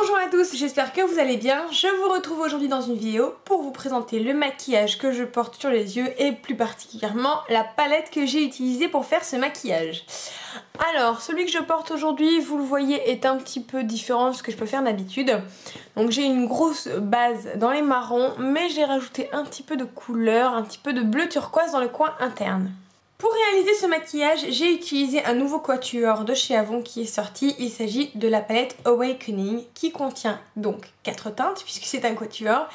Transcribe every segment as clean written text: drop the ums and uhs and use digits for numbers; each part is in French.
Bonjour à tous, j'espère que vous allez bien. Je vous retrouve aujourd'hui dans une vidéo pour vous présenter le maquillage que je porte sur les yeux et plus particulièrement la palette que j'ai utilisée pour faire ce maquillage. Alors, celui que je porte aujourd'hui, vous le voyez, est un petit peu différent de ce que je peux faire d'habitude. Donc j'ai une grosse base dans les marrons, mais j'ai rajouté un petit peu de couleur, un petit peu de bleu turquoise dans le coin interne. Pour réaliser ce maquillage, j'ai utilisé un nouveau quatuor de chez Avon qui est sorti. Il s'agit de la palette Awakening qui contient donc 4 teintes puisque c'est un quatuor.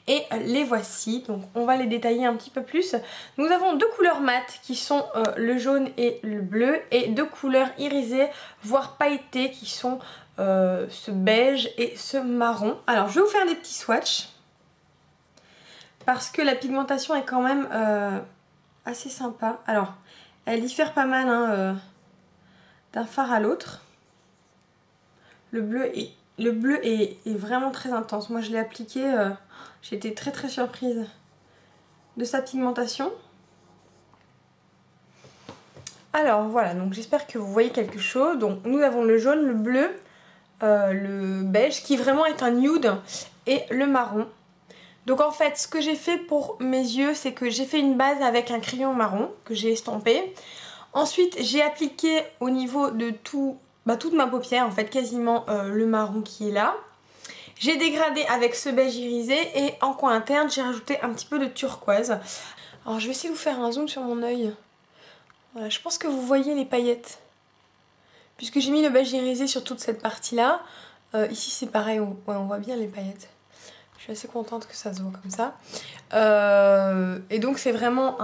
Et les voici, donc on va les détailler un petit peu plus. Nous avons deux couleurs mates qui sont le jaune et le bleu et deux couleurs irisées voire pailletées qui sont ce beige et ce marron. Alors je vais vous faire des petits swatchs parce que la pigmentation est quand même assez sympa. Alors, elle diffère pas mal hein, d'un fard à l'autre. Le bleu est vraiment très intense. Moi, je l'ai appliqué, j'ai été très surprise de sa pigmentation. Alors voilà, donc j'espère que vous voyez quelque chose. Donc nous avons le jaune, le bleu, le beige qui vraiment est un nude et le marron. Donc en fait, ce que j'ai fait pour mes yeux, c'est que j'ai fait une base avec un crayon marron que j'ai estampé. Ensuite, j'ai appliqué au niveau de toute ma paupière, en fait quasiment le marron qui est là. J'ai dégradé avec ce beige irisé et en coin interne, j'ai rajouté un petit peu de turquoise. Alors je vais essayer de vous faire un zoom sur mon œil. Voilà, je pense que vous voyez les paillettes. Puisque j'ai mis le beige irisé sur toute cette partie-là. Ici c'est pareil, on voit bien les paillettes. Je suis assez contente que ça se voit comme ça. Et donc c'est vraiment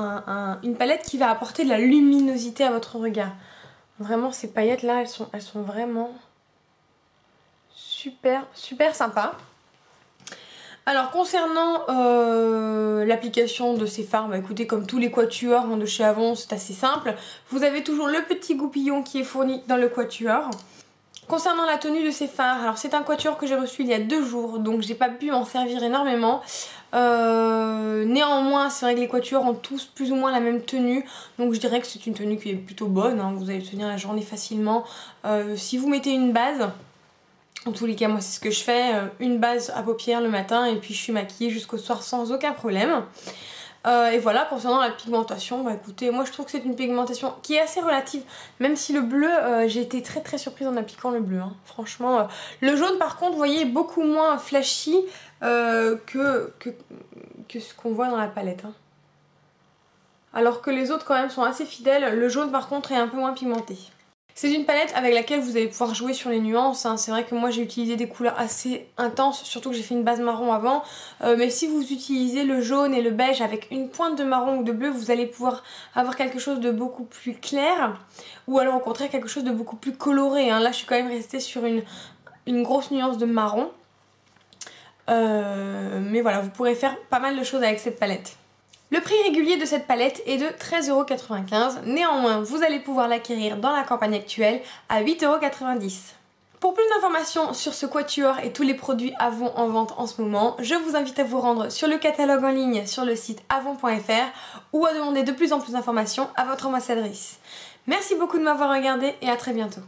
une palette qui va apporter de la luminosité à votre regard. Vraiment ces paillettes là, elles sont vraiment super sympas. Alors concernant l'application de ces fards, bah écoutez, comme tous les quatuors de chez Avon, c'est assez simple. Vous avez toujours le petit goupillon qui est fourni dans le quatuor. Concernant la tenue de ces fards, alors c'est un quatuor que j'ai reçu il y a 2 jours, donc j'ai pas pu en servir énormément. Néanmoins, c'est vrai que les quatuors ont tous plus ou moins la même tenue, donc je dirais que c'est une tenue qui est plutôt bonne, hein. Vous allez tenir la journée facilement. Si vous mettez une base, en tous les cas moi c'est ce que je fais, une base à paupières le matin et puis je suis maquillée jusqu'au soir sans aucun problème. Et voilà, concernant la pigmentation, bah écoutez, moi je trouve que c'est une pigmentation qui est assez relative, même si le bleu, j'ai été très surprise en appliquant le bleu, hein. Franchement, le jaune par contre, vous voyez, est beaucoup moins flashy que ce qu'on voit dans la palette, hein. Alors que les autres quand même sont assez fidèles, le jaune par contre est un peu moins pigmenté. C'est une palette avec laquelle vous allez pouvoir jouer sur les nuances, hein. C'est vrai que moi j'ai utilisé des couleurs assez intenses, surtout que j'ai fait une base marron avant. Mais si vous utilisez le jaune et le beige avec une pointe de marron ou de bleu, vous allez pouvoir avoir quelque chose de beaucoup plus clair. Ou alors au contraire quelque chose de beaucoup plus coloré, hein. Là je suis quand même restée sur une grosse nuance de marron. Mais voilà, vous pourrez faire pas mal de choses avec cette palette. Le prix régulier de cette palette est de 13,95 €, néanmoins vous allez pouvoir l'acquérir dans la campagne actuelle à 8,90 €. Pour plus d'informations sur ce quatuor et tous les produits Avon en vente en ce moment, je vous invite à vous rendre sur le catalogue en ligne sur le site avon.fr ou à demander de plus en plus d'informations à votre ambassadrice. Merci beaucoup de m'avoir regardé et à très bientôt.